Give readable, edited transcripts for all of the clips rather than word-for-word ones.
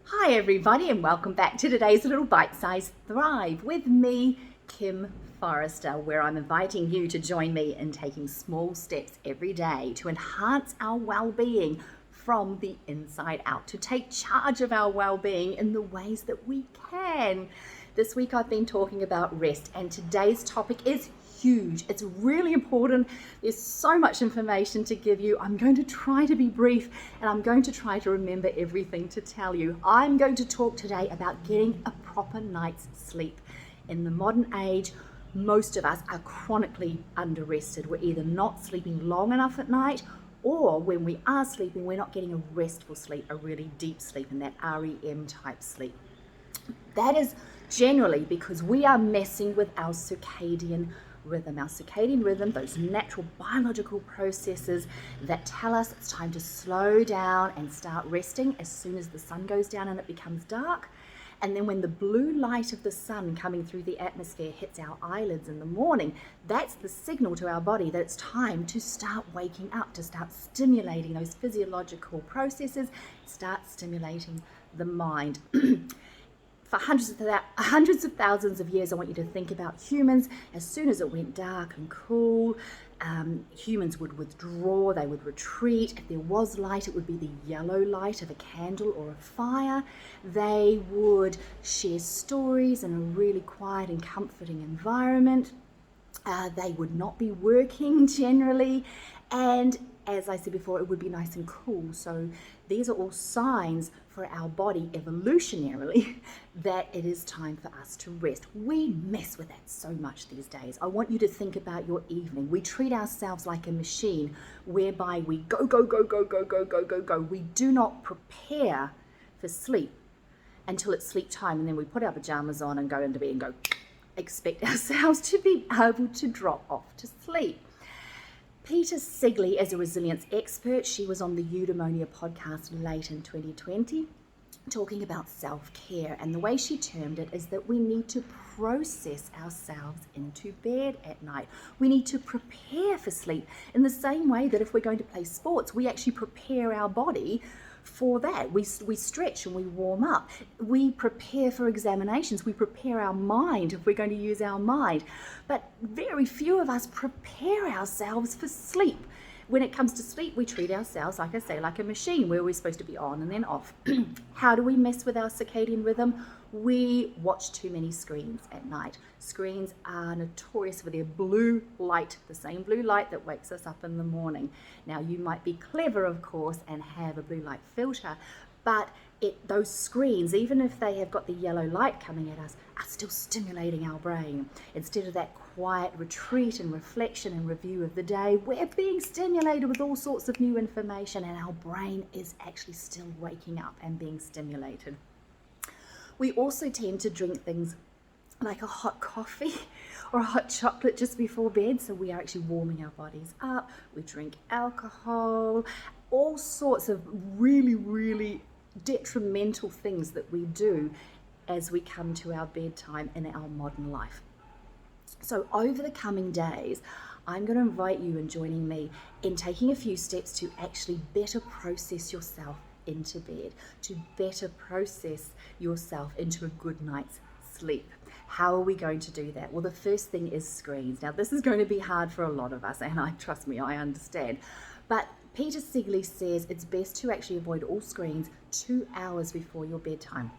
Hi everybody and welcome back to today's little bite-sized Thrive with me, Kim Forrester, where I'm inviting you to join me in taking small steps every day to enhance our well-being from the inside out, to take charge of our well-being in the ways that we can. This week I've been talking about rest, and today's topic is huge. It's really important. There's so much information to give you. I'm going to try to be brief, and I'm going to try to remember everything to tell you. I'm going to talk today about getting a proper night's sleep. In the modern age, most of us are chronically under-rested. We're either not sleeping long enough at night, or when we are sleeping, we're not getting a restful sleep, a really deep sleep, and that REM type sleep. That is generally because we are messing with our circadian rhythm. Our circadian rhythm, those natural biological processes that tell us it's time to slow down and start resting as soon as the sun goes down and it becomes dark. And then when the blue light of the sun coming through the atmosphere hits our eyelids in the morning, that's the signal to our body that it's time to start waking up, to start stimulating those physiological processes, start stimulating the mind. For hundreds of thousands of years, I want you to think about humans. As soon as it went dark and cool, humans would withdraw, they would retreat. If there was light, it would be the yellow light of a candle or a fire. They would share stories in a really quiet and comforting environment. They would not be working generally, and as I said before, it would be nice and cool. So these are all signs for our body evolutionarily that it is time for us to rest. We mess with that so much these days. I want you to think about your evening. We treat ourselves like a machine whereby we go, go, go, go, go, go, go, go, go. We do not prepare for sleep until it's sleep time, and then we put our pajamas on and go into bed and go expect ourselves to be able to drop off to sleep. Peter Sigley is a resilience expert. She was on the Eudaimonia podcast late in 2020 talking about self-care, and the way she termed it is that we need to process ourselves into bed at night. We need to prepare for sleep in the same way that if we're going to play sports, we actually prepare our body for that. We stretch and we warm up. We prepare for examinations. We prepare our mind if we're going to use our mind. But very few of us prepare ourselves for sleep. When it comes to sleep, we treat ourselves, like I say, like a machine where we're supposed to be on and then off. How do we mess with our circadian rhythm? We watch too many screens at night. Screens are notorious for their blue light, the same blue light that wakes us up in the morning. Now, you might be clever, of course, and have a blue light filter, but those screens, even if they have got the yellow light coming at us, are still stimulating our brain. Instead of that quiet retreat and reflection and review of the day, we're being stimulated with all sorts of new information, and our brain is actually still waking up and being stimulated. We also tend to drink things like a hot coffee or a hot chocolate just before bed, so we are actually warming our bodies up. We drink alcohol, all sorts of really, really detrimental things that we do as we come to our bedtime in our modern life. So over the coming days, I'm going to invite you in joining me in taking a few steps to actually better process yourself into bed, to better process yourself into a good night's sleep. How are we going to do that? Well, the first thing is screens. Now, this is going to be hard for a lot of us, and trust me, I understand. But Peter Sigley says it's best to actually avoid all screens 2 hours before your bedtime.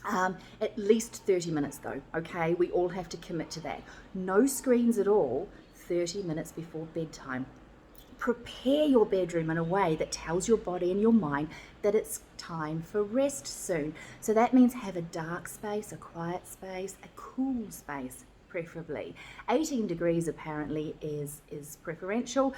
At least 30 minutes though, okay? We all have to commit to that. No screens at all 30 minutes before bedtime. Prepare your bedroom in a way that tells your body and your mind that it's time for rest soon. So that means have a dark space, a quiet space, a cool space, preferably. 18 degrees apparently is preferential.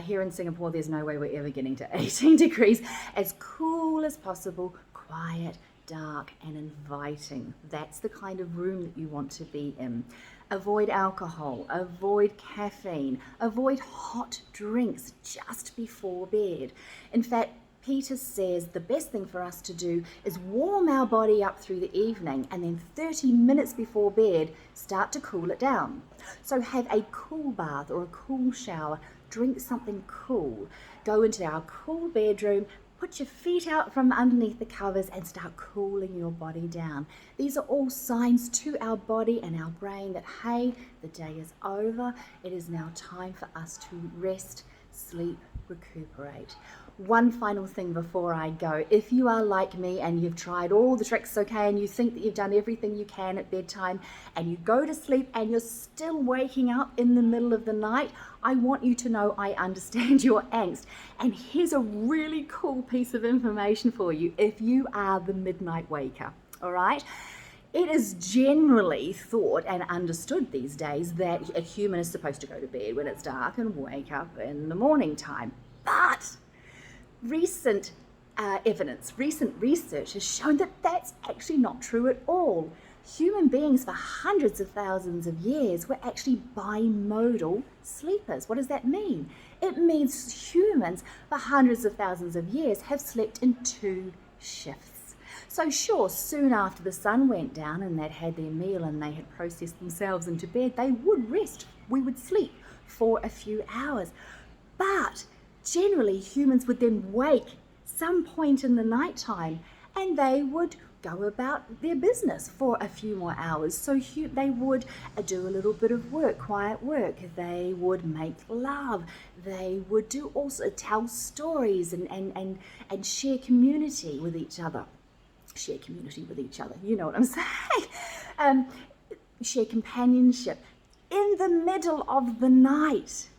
Here in Singapore, there's no way we're ever getting to 18 degrees. As cool as possible, quiet, dark and inviting. That's the kind of room that you want to be in. Avoid alcohol, avoid caffeine, avoid hot drinks just before bed. In fact, Peter says the best thing for us to do is warm our body up through the evening, and then 30 minutes before bed, start to cool it down. So have a cool bath or a cool shower, drink something cool, go into our cool bedroom, Put your feet out from underneath the covers and start cooling your body down. These are all signs to our body and our brain that, hey, the day is over. It is now time for us to rest, sleep, recuperate. One final thing before I go. If you are like me and you've tried all the tricks, okay, and you think that you've done everything you can at bedtime and you go to sleep and you're still waking up in the middle of the night, I want you to know I understand your angst. And here's a really cool piece of information for you if you are the midnight waker, all right? It is generally thought and understood these days that a human is supposed to go to bed when it's dark and wake up in the morning time. But recent recent research has shown that that's actually not true at all. Human beings for hundreds of thousands of years were actually bimodal sleepers. What does that mean? It means humans for hundreds of thousands of years have slept in 2 shifts. So sure, soon after the sun went down and they'd had their meal and they had processed themselves into bed, they would rest. We would sleep for a few hours. But generally, humans would then wake some point in the nighttime and they would go about their business for a few more hours. So they would do a little bit of work, quiet work. They would make love. They would do also tell stories and share community with each other. Share community with each other, you know what I'm saying? Share companionship in the middle of the night.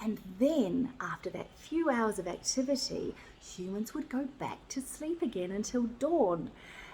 And then, after that few hours of activity, humans would go back to sleep again until dawn.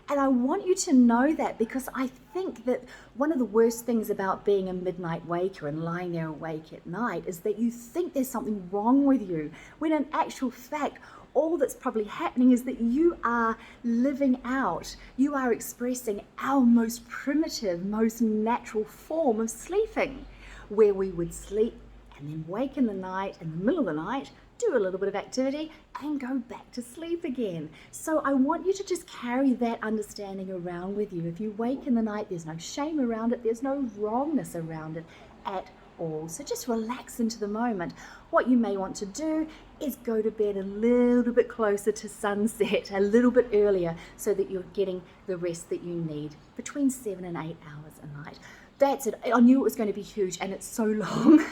And I want you to know that because I think that one of the worst things about being a midnight waker and lying there awake at night is that you think there's something wrong with you, when in actual fact, all that's probably happening is that you are living out, you are expressing our most primitive, most natural form of sleeping, where we would sleep and then wake in the night, in the middle of the night, do a little bit of activity and go back to sleep again. So I want you to just carry that understanding around with you. If you wake in the night, there's no shame around it, there's no wrongness around it at all. So just relax into the moment. What you may want to do is go to bed a little bit closer to sunset, a little bit earlier, so that you're getting the rest that you need, between 7 and 8 hours a night. That's it. I knew it was going to be huge and it's so long.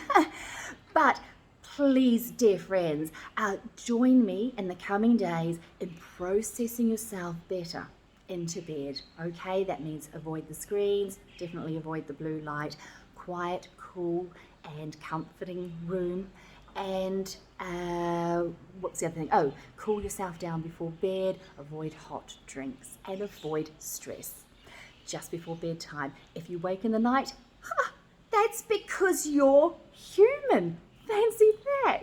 But please, dear friends, join me in the coming days in processing yourself better into bed, okay? That means avoid the screens, definitely avoid the blue light, quiet, cool and comforting room, and what's the other thing? Oh, cool yourself down before bed, avoid hot drinks and avoid stress just before bedtime. If you wake in the night, that's because you're human. Fancy that.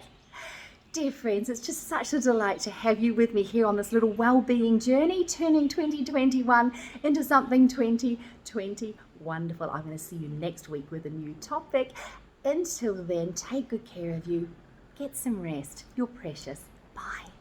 Dear friends, it's just such a delight to have you with me here on this little well-being journey, turning 2021 into something 2020 wonderful. I'm going to see you next week with a new topic. Until then, take good care of you. Get some rest. You're precious. Bye.